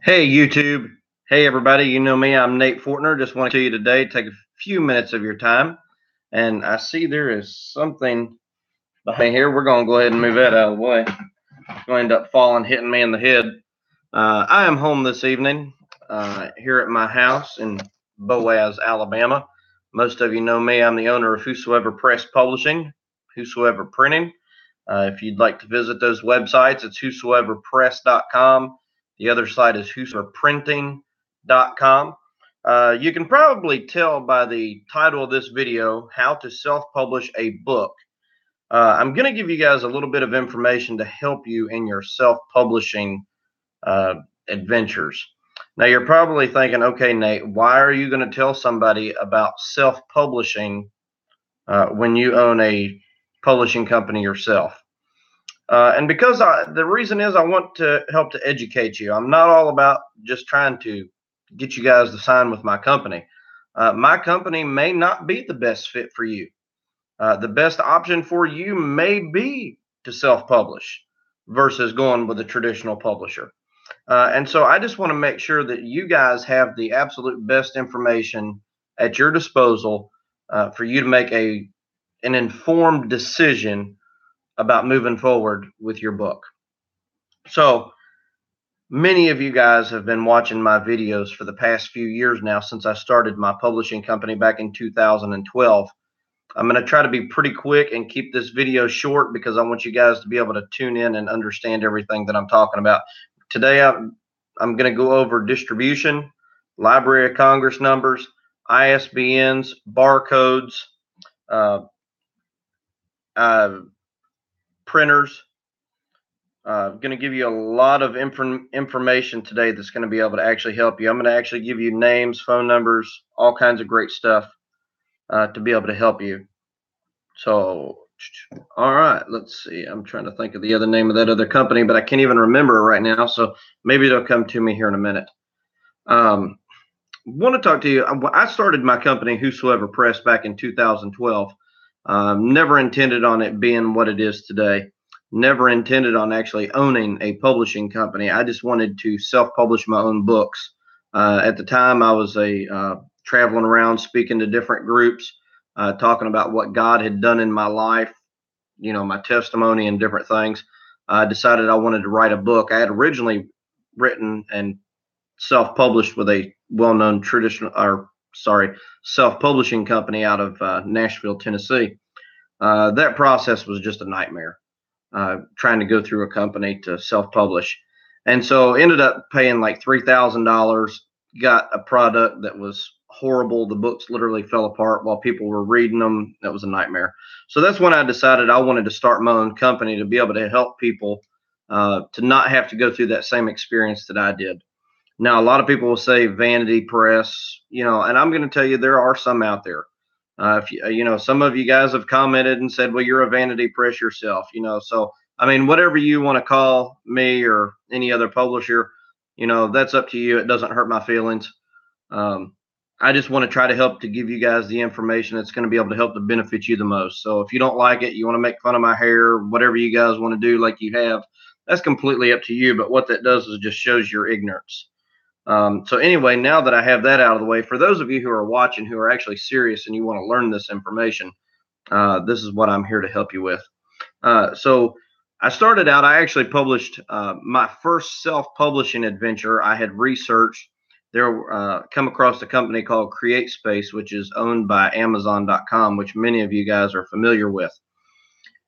Hey, YouTube. Hey, everybody. You know me. I'm Nate Fortner. Just want to tell you today, take a few minutes of your time. And I see there is something behind me here. We're going to go ahead and move that out of the way. It's going to end up falling, hitting me in the head. I am home this evening here at my house in Boaz, Alabama. Most of you know me. I'm the owner of Whosoever Press Publishing, Whosoever Printing. If you'd like to visit those websites, it's whosoeverpress.com. The other site is whosoeverprinting.com. You can probably tell by the title of this video how to self-publish a book. I'm going to give you guys a little bit of information to help you in your self-publishing uh, adventures. Now, you're probably thinking, okay, Nate, why are you going to tell somebody about self-publishing when you own a publishing company yourself? And because the reason is I want to help to educate you. I'm not all about just trying to get you guys to sign with my company. My company may not be the best fit for you. The best option for you may be to self publish versus going with a traditional publisher. And so I just want to make sure that you guys have the absolute best information at your disposal for you to make an informed decision about moving forward with your book. So many of you guys have been watching my videos for the past few years now since I started my publishing company back in 2012. I'm going to try to be pretty quick and keep this video short because I want you guys to be able to tune in and understand everything that I'm talking about. Today, I'm going to go over distribution, Library of Congress numbers, ISBNs, barcodes, uh, uh, printers. Going to give you a lot of information today that's going to be able to actually help you. I'm going to actually give you names, phone numbers, all kinds of great stuff to be able to help you. So, all right, let's see. I'm trying to think of the other name of that other company, but I can't even remember it right now. So maybe it'll come to me here in a minute. Want to talk to you. I started my company, Whosoever Press, back in 2012. Never intended on it being what it is today. Never intended on actually owning a publishing company. I just wanted to self-publish my own books. At the time, I was traveling around speaking to different groups, talking about what God had done in my life, my testimony and different things. I decided I wanted to write a book. I had originally written and self-published with a well-known self-publishing company out of Nashville, Tennessee. That process was just a nightmare, trying to go through a company to self-publish. And so ended up paying like $3,000, got a product that was horrible. The books literally fell apart while people were reading them. That was a nightmare. So that's when I decided I wanted to start my own company to be able to help people to not have to go through that same experience that I did. Now, a lot of people will say vanity press, and I'm going to tell you there are some out there. If some of you guys have commented and said, well, you're a vanity press yourself, so I mean, whatever you want to call me or any other publisher, that's up to you. It doesn't hurt my feelings. Um, I just want to try to help to give you guys the information that's going to be able to help to benefit you the most. So if you don't like it, you want to make fun of my hair, whatever you guys want to do, like you have, that's completely up to you. But what that does is just shows your ignorance. So anyway, now that I have that out of the way, for those of you who are watching who are actually serious and you want to learn this information, this is what I'm here to help you with. So I started out, I actually published my first self-publishing adventure. I had researched there, come across a company called CreateSpace, which is owned by Amazon.com, which many of you guys are familiar with.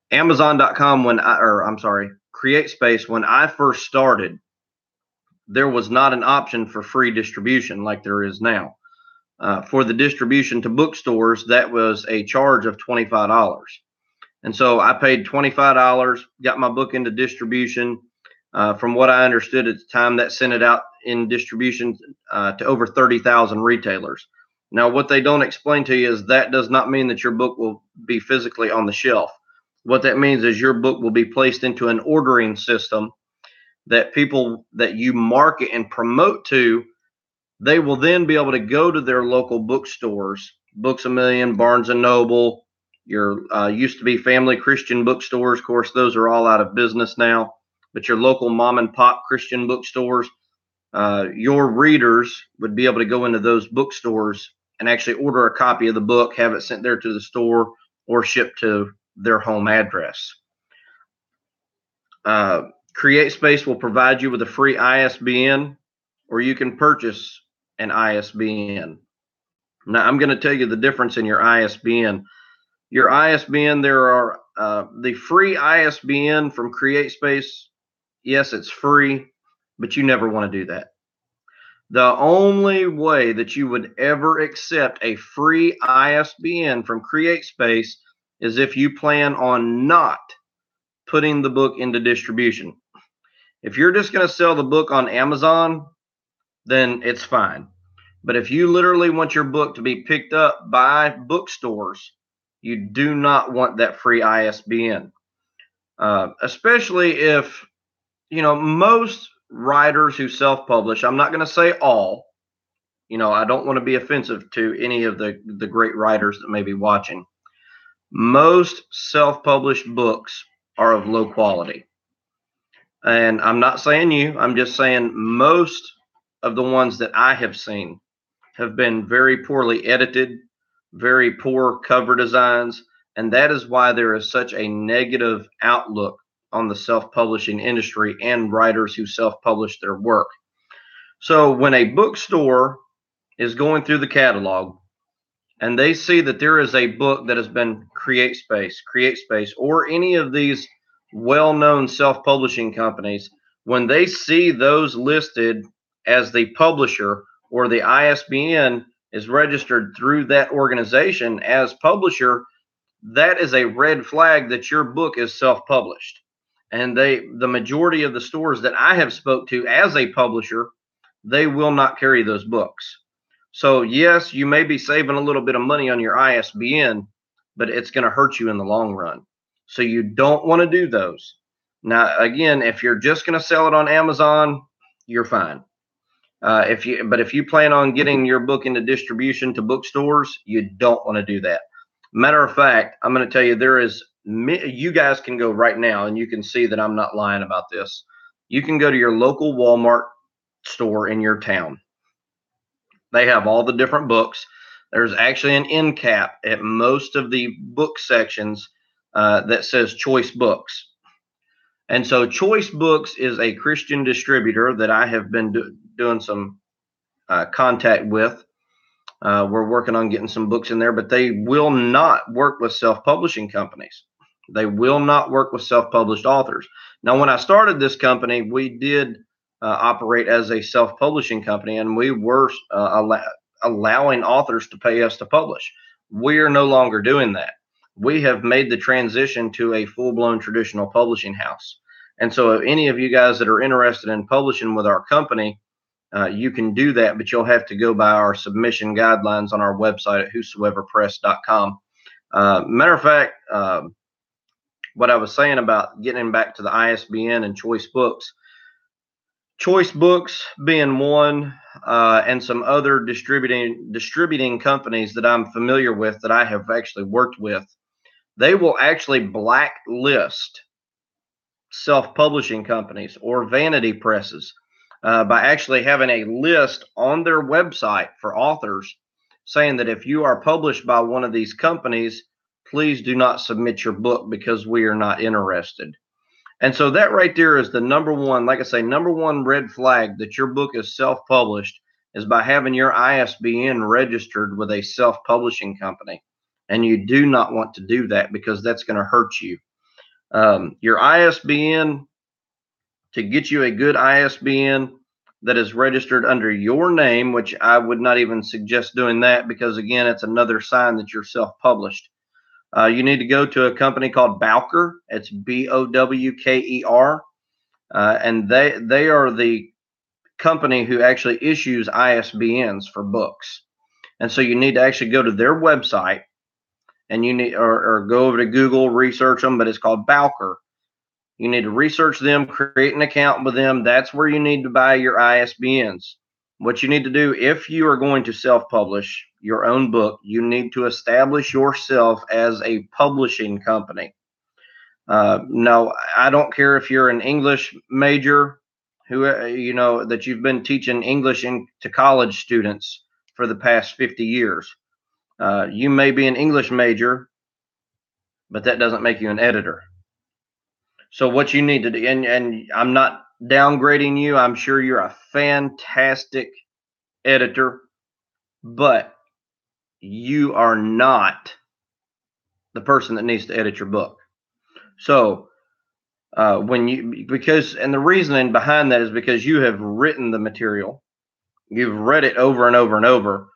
Amazon.com, CreateSpace, when I first started, there was not an option for free distribution like there is now. For the distribution to bookstores, that was a charge of $25. And so I paid $25, got my book into distribution. From what I understood at the time, that sent it out in distribution to over 30,000 retailers. Now, what they don't explain to you is that does not mean that your book will be physically on the shelf. What that means is your book will be placed into an ordering system that people that you market and promote to, they will then be able to go to their local bookstores, Books a Million, Barnes and Noble, your used to be Family Christian bookstores. Of course, those are all out of business now, but your local mom and pop Christian bookstores, your readers would be able to go into those bookstores and actually order a copy of the book, have it sent there to the store, or shipped to their home address. CreateSpace will provide you with a free ISBN, or you can purchase an ISBN. Now, I'm going to tell you the difference in your ISBN. Your ISBN, there are the free ISBN from CreateSpace. Yes, it's free, but you never want to do that. The only way that you would ever accept a free ISBN from CreateSpace is if you plan on not putting the book into distribution. If you're just going to sell the book on Amazon, then it's fine. But if you literally want your book to be picked up by bookstores, you do not want that free ISBN. Especially if, most writers who self-publish, I'm not going to say all, I don't want to be offensive to any of the great writers that may be watching. Most self-published books are of low quality. And I'm not saying you, I'm just saying most of the ones that I have seen have been very poorly edited, very poor cover designs, and that is why there is such a negative outlook on the self-publishing industry and writers who self-publish their work. So when a bookstore is going through the catalog and they see that there is a book that has been CreateSpace, or any of these well-known self-publishing companies, when they see those listed as the publisher, or the ISBN is registered through that organization as publisher, that is a red flag that your book is self-published. And the majority of the stores that I have spoke to as a publisher, they will not carry those books. So yes, you may be saving a little bit of money on your ISBN, but it's going to hurt you in the long run. So you don't want to do those. Now, again, if you're just going to sell it on Amazon, you're fine. If you plan on getting your book into distribution to bookstores, you don't want to do that. Matter of fact, I'm going to tell you, you guys can go right now and you can see that I'm not lying about this. You can go to your local Walmart store in your town. They have all the different books. There's actually an end cap at most of the book sections that says Choice Books. And so Choice Books is a Christian distributor that I have been doing some contact with. We're working on getting some books in there, but they will not work with self-publishing companies. They will not work with self-published authors. Now, when I started this company, we did operate as a self-publishing company, and we were allowing authors to pay us to publish. We are no longer doing that. We have made the transition to a full-blown traditional publishing house. And so any of you guys that are interested in publishing with our company, you can do that, but you'll have to go by our submission guidelines on our website at whosoeverpress.com. Matter of fact, what I was saying about getting back to the ISBN and Choice Books being one, and some other distributing companies that I'm familiar with that I have actually worked with, they will actually blacklist self-publishing companies or vanity presses by actually having a list on their website for authors saying that if you are published by one of these companies, please do not submit your book because we are not interested. And so that right there is the number one, like I say, number one red flag that your book is self-published, is by having your ISBN registered with a self-publishing company. And you do not want to do that because that's going to hurt you. Your ISBN, to get you a good ISBN that is registered under your name, which I would not even suggest doing that because, again, it's another sign that you're self-published. You need to go to a company called Bowker. It's Bowker. And they are the company who actually issues ISBNs for books. And so you need to actually go to their website, and you need or go over to Google, research them, but it's called Bowker. You need to research them, create an account with them. That's where you need to buy your ISBNs. What you need to do, if you are going to self-publish your own book, you need to establish yourself as a publishing company. No, I don't care if you're an English major who that you've been teaching English to college students for the past 50 years. You may be an English major, but that doesn't make you an editor. So what you need to do, and I'm not downgrading you. I'm sure you're a fantastic editor, but you are not the person that needs to edit your book. So and the reasoning behind that is because you have written the material, you've read it over and over and over.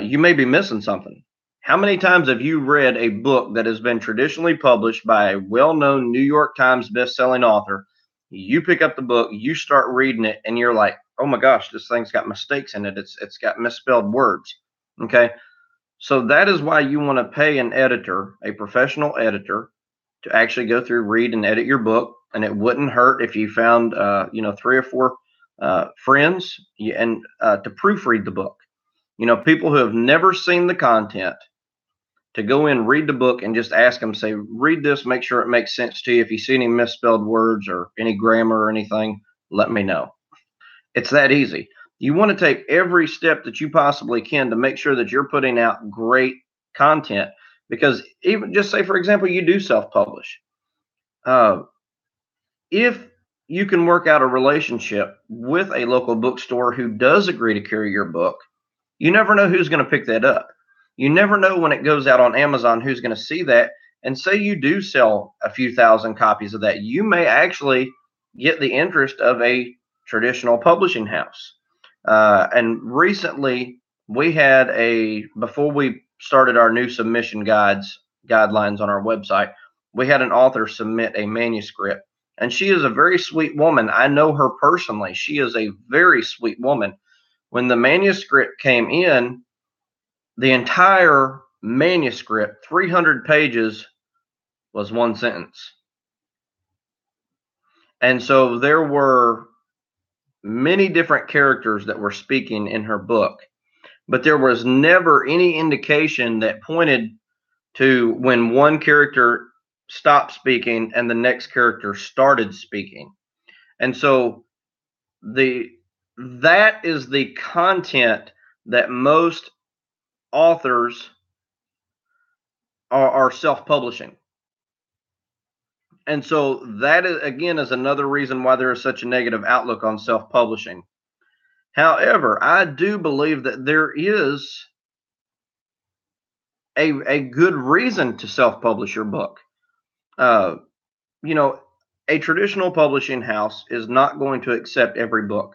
You may be missing something. How many times have you read a book that has been traditionally published by a well-known New York Times best-selling author? You pick up the book, you start reading it, and you're like, oh my gosh, this thing's got mistakes in it. It's got misspelled words. Okay. So that is why you want to pay an editor, a professional editor, to actually go through, read, and edit your book. And it wouldn't hurt if you found, 3 or 4 friends and to proofread the book. People who have never seen the content, to go in, read the book, and just ask them, say, read this, make sure it makes sense to you. If you see any misspelled words or any grammar or anything, let me know. It's that easy. You want to take every step that you possibly can to make sure that you're putting out great content, because even just say, for example, you do self-publish. If you can work out a relationship with a local bookstore who does agree to carry your book, you never know who's going to pick that up. You never know when it goes out on Amazon who's going to see that. And say you do sell a few thousand copies of that, you may actually get the interest of a traditional publishing house. And recently we had before we started our new submission guidelines on our website, we had an author submit a manuscript, and she is a very sweet woman. I know her personally. She is a very sweet woman. When the manuscript came in, the entire manuscript, 300 pages, was one sentence. And so there were many different characters that were speaking in her book, but there was never any indication that pointed to when one character stopped speaking and the next character started speaking. And so that is the content that most authors are self-publishing. And so that is, again, is another reason why there is such a negative outlook on self-publishing. However, I do believe that there is a good reason to self-publish your book. A traditional publishing house is not going to accept every book.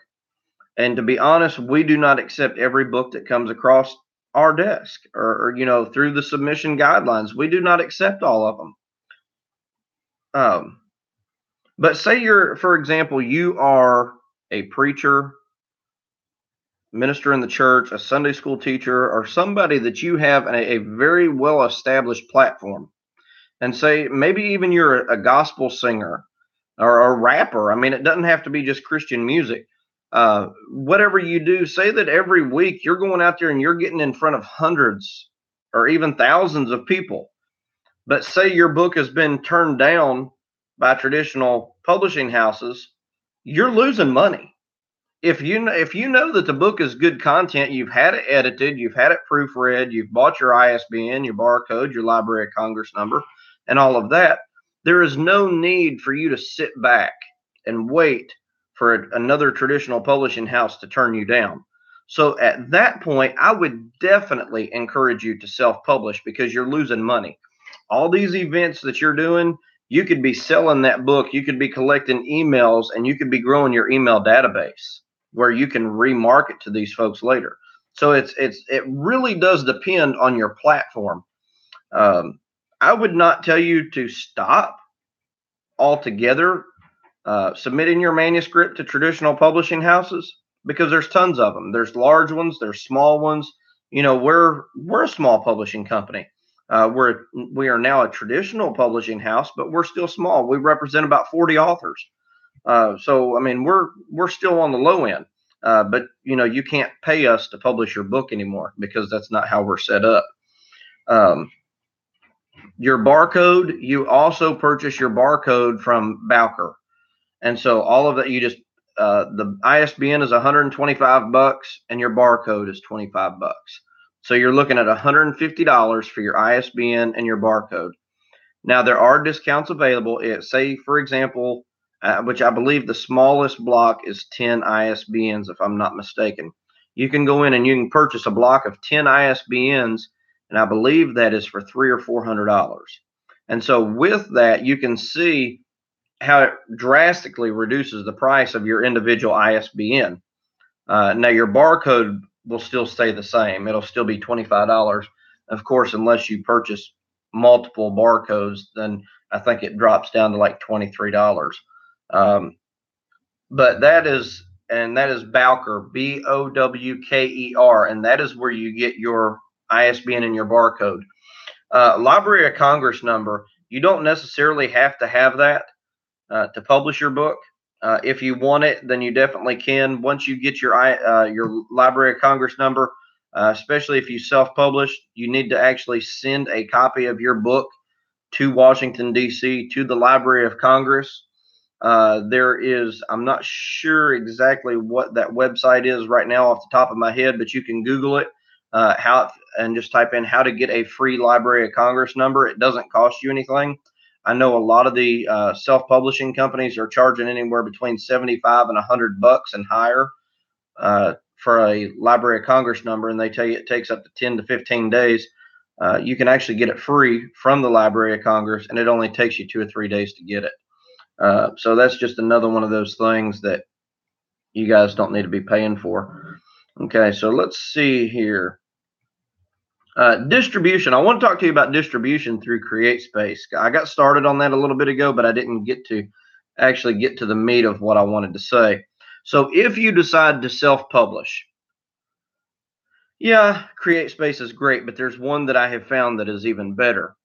And to be honest, we do not accept every book that comes across our desk or through the submission guidelines. We do not accept all of them. But say for example, you are a preacher, minister in the church, a Sunday school teacher, or somebody that you have a very well-established platform. And say maybe even you're a gospel singer or a rapper. I mean, it doesn't have to be just Christian music. Whatever you do, say that every week you're going out there and you're getting in front of hundreds or even thousands of people. But say your book has been turned down by traditional publishing houses, you're losing money. If you know that the book is good content, you've had it edited, you've had it proofread, you've bought your ISBN, your barcode, your Library of Congress number, and all of that, there is no need for you to sit back and wait for another traditional publishing house to turn you down. So at that point, I would definitely encourage you to self-publish, because you're losing money. All these events that you're doing, you could be selling that book, you could be collecting emails, and you could be growing your email database where you can remarket to these folks later. So it really does depend on your platform. I would not tell you to stop altogether submitting your manuscript to traditional publishing houses, because there's tons of them. There's large ones, there's small ones. We're a small publishing company. We are now a traditional publishing house, but we're still small. We represent about 40 authors. So I mean, we're still on the low end. But you can't pay us to publish your book anymore, because that's not how we're set up. Your barcode, you also purchase your barcode from Bowker. And so all of that, you just the ISBN is $125 and your barcode is $25. So you're looking at $150 for your ISBN and your barcode. Now there are discounts available. Say, for example, which I believe the smallest block is 10 ISBNs, if I'm not mistaken. You can go in and you can purchase a block of 10 ISBNs, and I believe that is for $300 or $400. And so with that, you can see how it drastically reduces the price of your individual ISBN. Now your barcode will still stay the same. It'll still be $25. Of course, unless you purchase multiple barcodes, then I think it drops down to like $23. But that is Bowker, Bowker, and that is where you get your ISBN and your barcode. Library of Congress number, you don't necessarily have to have that to publish your book. If you want it, then you definitely can. Once you get your Library of Congress number, especially if you self-publish, you need to actually send a copy of your book to Washington, D.C., to the Library of Congress. I'm not sure exactly what that website is right now off the top of my head, but you can Google it and just type in how to get a free Library of Congress number. It doesn't cost you anything. I know a lot of the self-publishing companies are charging anywhere between $75 and $100 and higher for a Library of Congress number, and they tell you it takes up to 10 to 15 days. You can actually get it free from the Library of Congress, and it only takes you 2 or 3 days to get it. So that's just another one of those things that you guys don't need to be paying for. Okay, so let's see here. Distribution. I want to talk to you about distribution through CreateSpace. I got started on that a little bit ago, but I didn't get to actually get to the meat of what I wanted to say. So if you decide to self-publish, yeah, CreateSpace is great, but there's one that I have found that is even better.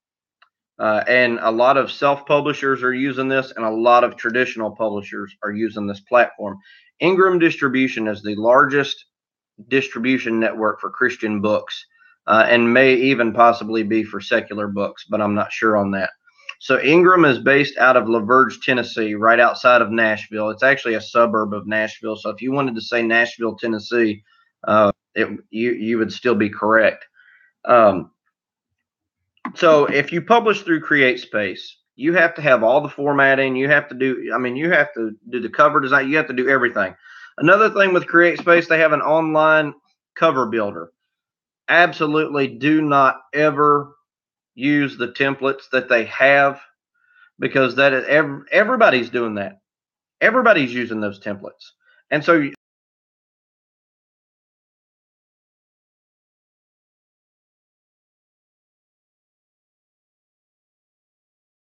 And a lot of self-publishers are using this, and a lot of traditional publishers are using this platform. Ingram Distribution is the largest distribution network for Christian books, and may even possibly be for secular books, but I'm not sure on that. So Ingram is based out of LaVerge, Tennessee, right outside of Nashville. It's actually a suburb of Nashville. So if you wanted to say Nashville, Tennessee, you would still be correct. So if you publish through CreateSpace, you have to have all the formatting. You have to do the cover design. You have to do everything. Another thing with CreateSpace, they have an online cover builder. Absolutely do not ever use the templates that they have, because that is everybody's doing that. Everybody's using those templates. And so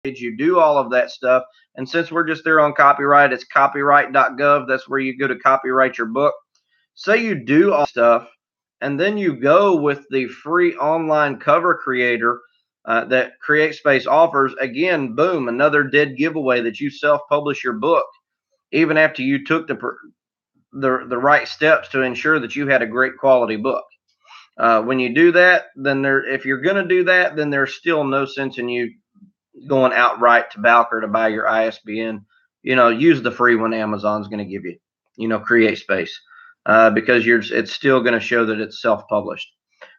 you do all of that stuff. And since we're just there on copyright, it's copyright.gov. That's where you go to copyright your book. Say you do all stuff, and then you go with the free online cover creator that CreateSpace offers. Again, boom, another dead giveaway that you self-publish your book, even after you took the right steps to ensure that you had a great quality book. When you do that, then if you're going to do that, then there's still no sense in you going outright to Bowker to buy your ISBN. Use the free one Amazon's going to give you. CreateSpace. Because it's still going to show that it's self-published.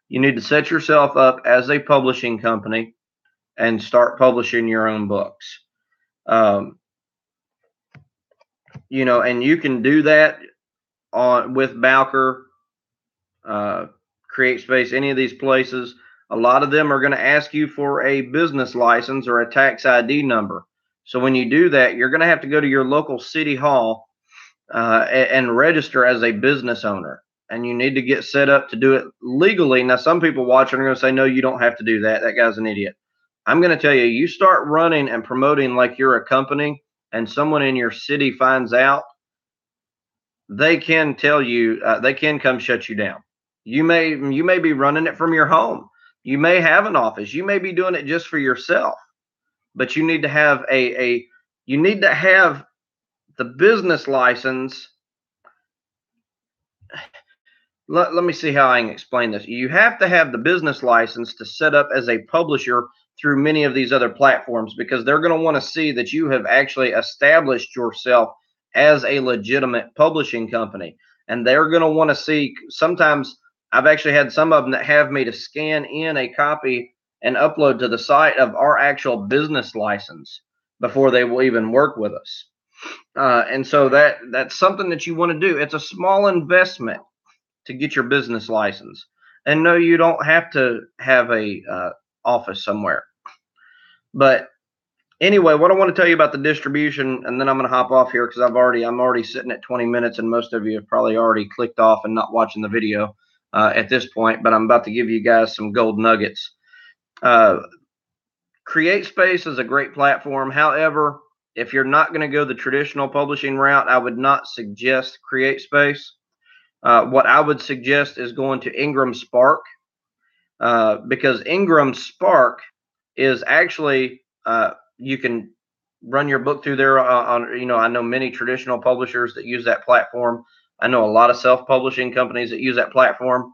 You need to set yourself up as a publishing company and start publishing your own books. And you can do that with Bowker, CreateSpace, any of these places. A lot of them are going to ask you for a business license or a tax ID number. So when you do that, you're going to have to go to your local city hall and register as a business owner, and you need to get set up to do it legally. Now, some people watching are going to say, no, you don't have to do that. That guy's an idiot. I'm going to tell you, you start running and promoting like you're a company, and someone in your city finds out, they can tell you, they can come shut you down. You may be running it from your home. You may have an office. You may be doing it just for yourself, but you need to have the business license. Let me see how I can explain this. You have to have the business license to set up as a publisher through many of these other platforms, because they're going to want to see that you have actually established yourself as a legitimate publishing company. And they're going to want to see, sometimes I've actually had some of them that have me to scan in a copy and upload to the site of our actual business license before they will even work with us. And so that's something that you want to do. It's a small investment to get your business license. And no, you don't have to have a office somewhere. But anyway, what I want to tell you about the distribution, and then I'm going to hop off here because I'm already sitting at 20 minutes, and most of you have probably already clicked off and not watching the video at this point. But I'm about to give you guys some gold nuggets. CreateSpace is a great platform. However, if you're not going to go the traditional publishing route, I would not suggest CreateSpace. What I would suggest is going to Ingram Spark, because Ingram Spark is actually you can run your book through there on, I know many traditional publishers that use that platform. I know a lot of self-publishing companies that use that platform.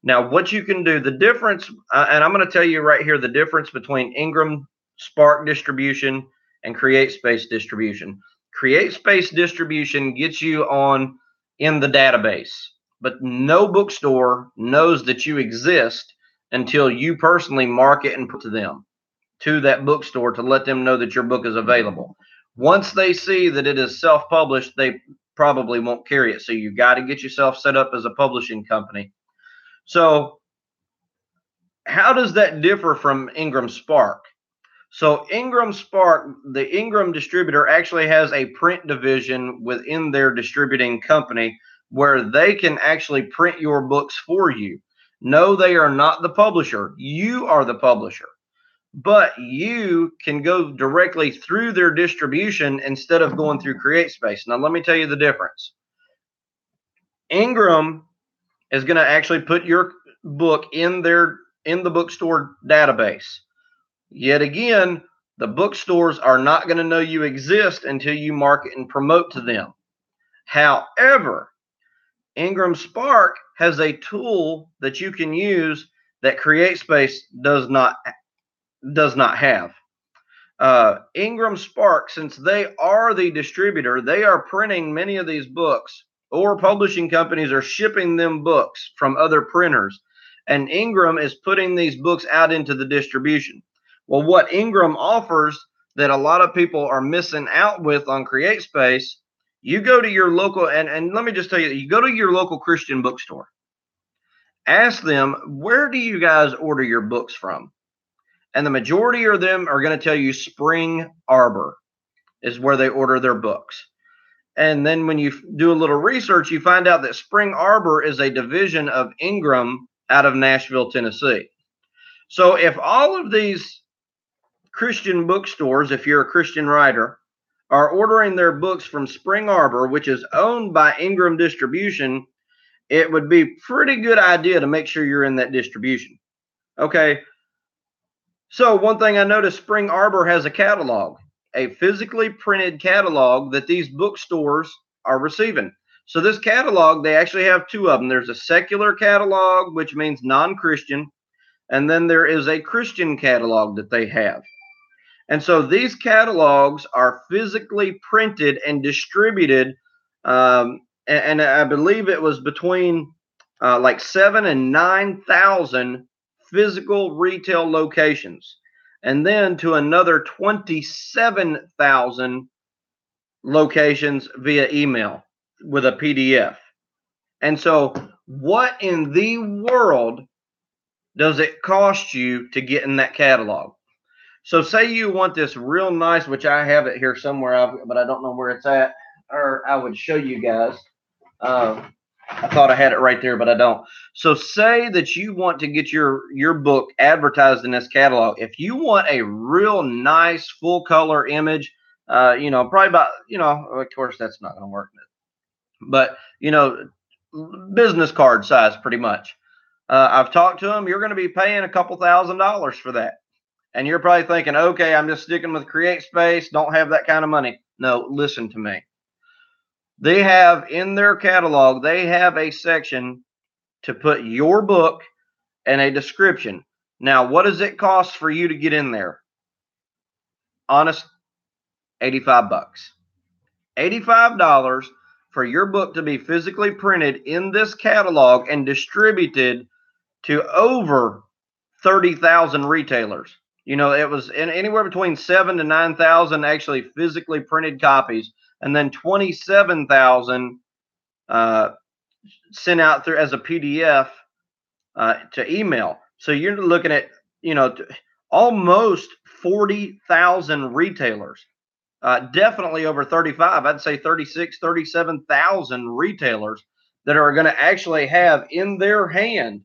Now, what you can do, the difference, and I'm going to tell you right here, the difference between Ingram Spark distribution and CreateSpace distribution. CreateSpace distribution gets you on in the database, but no bookstore knows that you exist until you personally market and put to them, to that bookstore, to let them know that your book is available. Once they see that it is self-published, they probably won't carry it. So you got to get yourself set up as a publishing company. So how does that differ from Ingram Spark? So Ingram Spark, the Ingram distributor actually has a print division within their distributing company where they can actually print your books for you. No, they are not the publisher. You are the publisher. But you can go directly through their distribution instead of going through CreateSpace. Now, let me tell you the difference. Ingram is going to actually put your book in the bookstore database. Yet again, the bookstores are not going to know you exist until you market and promote to them. However, Ingram Spark has a tool that you can use that CreateSpace does not have. Ingram Spark, since they are the distributor, they are printing many of these books, or publishing companies are shipping them books from other printers, and Ingram is putting these books out into the distribution. Well, what Ingram offers that a lot of people are missing out with on CreateSpace, you go to your local, and let me just tell you, you go to your local Christian bookstore. Ask them, where do you guys order your books from? And the majority of them are going to tell you Spring Arbor is where they order their books. And then when you do a little research, you find out that Spring Arbor is a division of Ingram out of Nashville, Tennessee. So if all of these Christian bookstores, if you're a Christian writer, are ordering their books from Spring Arbor, which is owned by Ingram Distribution, it would be a pretty good idea to make sure you're in that distribution. Okay. So one thing I noticed, Spring Arbor has a catalog, a physically printed catalog that these bookstores are receiving. So this catalog, they actually have two of them. There's a secular catalog, which means non-Christian, and then there is a Christian catalog that they have. And so these catalogs are physically printed and distributed, and I believe it was between like 7,000 and 9,000 physical retail locations, and then to another 27,000 locations via email with a PDF. And so what in the world does it cost you to get in that catalog? So say you want this real nice, which I have it here somewhere, but I don't know where it's at, or I would show you guys. I thought I had it right there, but I don't. So say that you want to get your book advertised in this catalog. If you want a real nice full color image, probably about, of course that's not going to work, but business card size pretty much. I've talked to them. You're going to be paying a couple $1,000s for that. And you're probably thinking, okay, I'm just sticking with CreateSpace, don't have that kind of money. No, listen to me. They have in their catalog, they have a section to put your book and a description. Now, what does it cost for you to get in there? Honest, $85. $85 for your book to be physically printed in this catalog and distributed to over 30,000 retailers. It was anywhere between 7 to 9,000 actually physically printed copies, and then 27,000 sent out through as a PDF to email. So you're looking at, almost 40,000 retailers. Definitely over 35. I'd say 36, 37,000 retailers that are going to actually have in their hand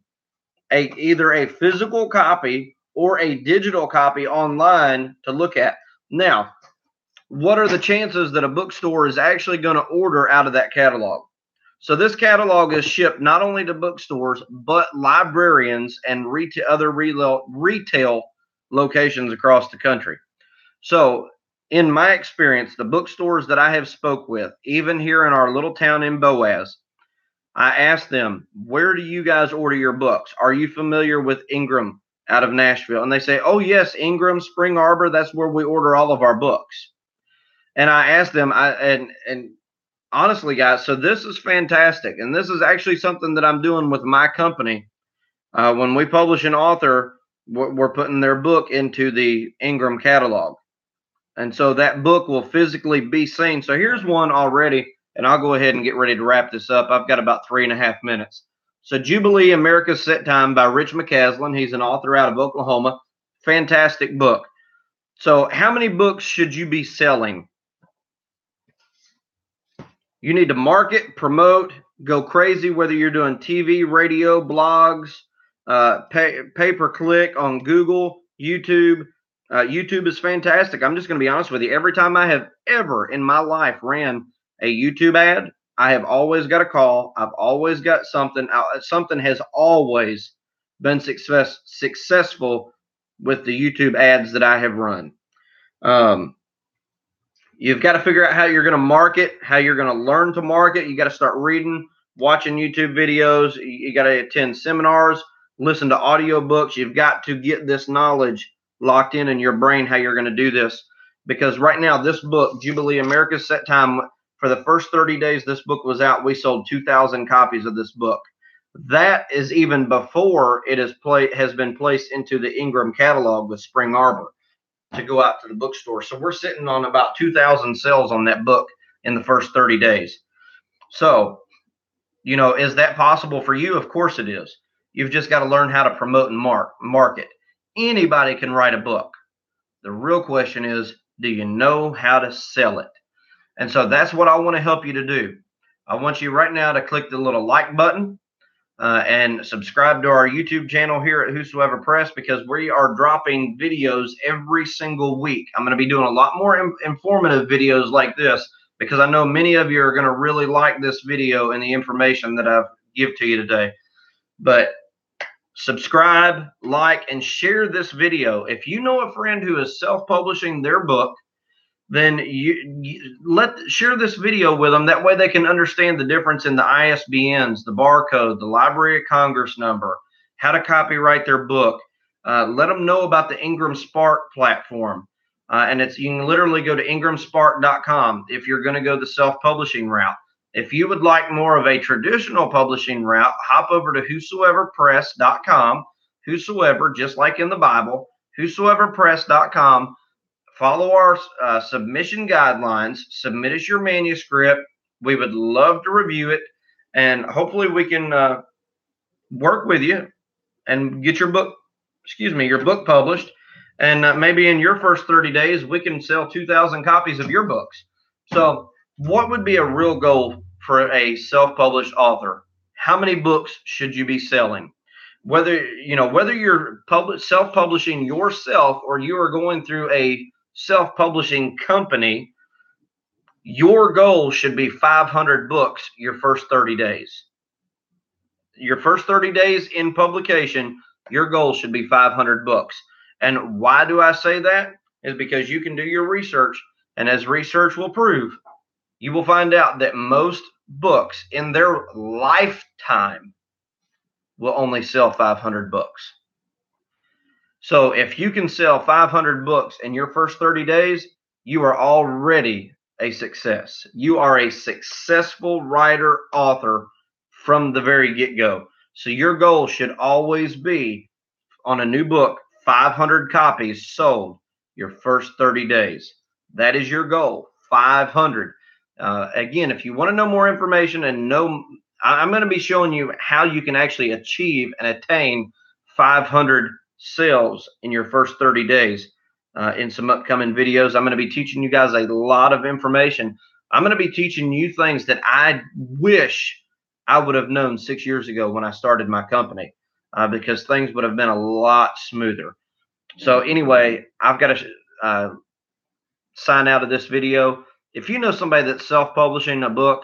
either a physical copy or a digital copy online to look at. Now, what are the chances that a bookstore is actually going to order out of that catalog? So this catalog is shipped not only to bookstores, but librarians and other retail locations across the country. So in my experience, the bookstores that I have spoke with, even here in our little town in Boaz, I asked them, where do you guys order your books? Are you familiar with Ingram out of Nashville? And they say, oh, yes, Ingram, Spring Arbor, that's where we order all of our books. And I asked them, and honestly, guys, so this is fantastic. And this is actually something that I'm doing with my company. When we publish an author, we're putting their book into the Ingram catalog. And so that book will physically be seen. So here's one already, and I'll go ahead and get ready to wrap this up. I've got about 3.5 minutes. So Jubilee, America's Set Time by Rich McCaslin. He's an author out of Oklahoma. Fantastic book. So how many books should you be selling? You need to market, promote, go crazy, whether you're doing TV, radio, blogs, pay-per-click on Google, YouTube. YouTube is fantastic. I'm just going to be honest with you. Every time I have ever in my life ran a YouTube ad, I have always got a call. I've always got something. Something has always been successful with the YouTube ads that I have run. You've got to figure out how you're going to market, how you're going to learn to market. You got to start reading, watching YouTube videos. You got to attend seminars, listen to audiobooks. You've got to get this knowledge locked in your brain, how you're going to do this. Because right now, this book, Jubilee, America's Set Time, for the first 30 days this book was out, we sold 2,000 copies of this book. That is even before it has been placed into the Ingram catalog with Spring Arbor to go out to the bookstore. So we're sitting on about 2,000 sales on that book in the first 30 days. So, is that possible for you? Of course it is. You've just got to learn how to promote and market. Anybody can write a book. The real question is, do you know how to sell it? And so that's what I want to help you to do. I want you right now to click the little like button and subscribe to our YouTube channel here at Whosoever Press, because we are dropping videos every single week. I'm going to be doing a lot more informative videos like this, because I know many of you are going to really like this video and the information that I've give to you today. But subscribe, like, and share this video. If you know a friend who is self-publishing their book, then share this video with them. That way they can understand the difference in the ISBNs, the barcode, the Library of Congress number, how to copyright their book. Let them know about the Ingram Spark platform. And you can literally go to ingramspark.com if you're going to go the self-publishing route. If you would like more of a traditional publishing route, hop over to whosoeverpress.com. Whosoever, just like in the Bible, whosoeverpress.com. Follow our submission guidelines. Submit us your manuscript. We would love to review it, and hopefully we can work with you and get your book published. And maybe in your first 30 days, we can sell 2,000 copies of your books. So what would be a real goal for a self-published author? How many books should you be selling? Whether you're self-publishing yourself or you are going through a self-publishing company, your goal should be 500 books your first 30 days. Your first 30 days in publication, your goal should be 500 books. And why do I say that? Is because you can do your research, and as research will prove, you will find out that most books in their lifetime will only sell 500 books. So if you can sell 500 books in your first 30 days, you are already a success. You are a successful writer, author from the very get-go. So your goal should always be on a new book, 500 copies sold your first 30 days. That is your goal, 500. Again, if you want to know more information and know, I'm going to be showing you how you can actually achieve and attain 500 sales in your first 30 days in some upcoming videos. I'm going to be teaching you guys a lot of information. I'm going to be teaching you things that I wish I would have known 6 years ago when I started my company, because things would have been a lot smoother. So anyway, I've got to sign out of this video. If you know somebody that's self-publishing a book,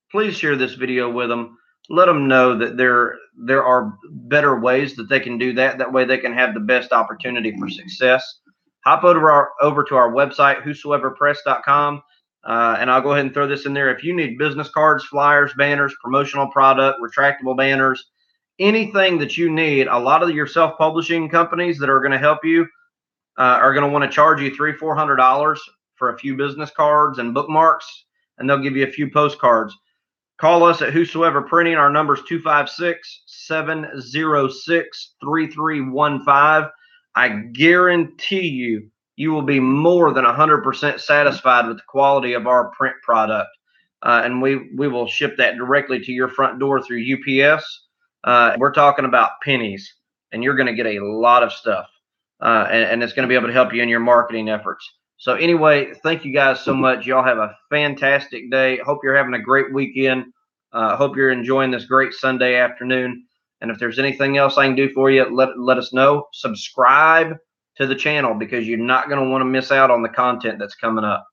please share this video with them. Let them know that there are better ways that they can do that. That way they can have the best opportunity for success. Hop over to our website, whosoeverpress.com, and I'll go ahead and throw this in there. If you need business cards, flyers, banners, promotional product, retractable banners, anything that you need, a lot of your self-publishing companies that are going to help you are going to want to charge you $300-400 for a few business cards and bookmarks, and they'll give you a few postcards. Call us at Whosoever Printing. Our number is 256-706-3315. I guarantee you will be more than 100% satisfied with the quality of our print product. And we will ship that directly to your front door through UPS. We're talking about pennies, and you're going to get a lot of stuff. And it's going to be able to help you in your marketing efforts. So anyway, thank you guys so much. Y'all have a fantastic day. Hope you're having a great weekend. Hope you're enjoying this great Sunday afternoon. And if there's anything else I can do for you, let us know. Subscribe to the channel because you're not going to want to miss out on the content that's coming up.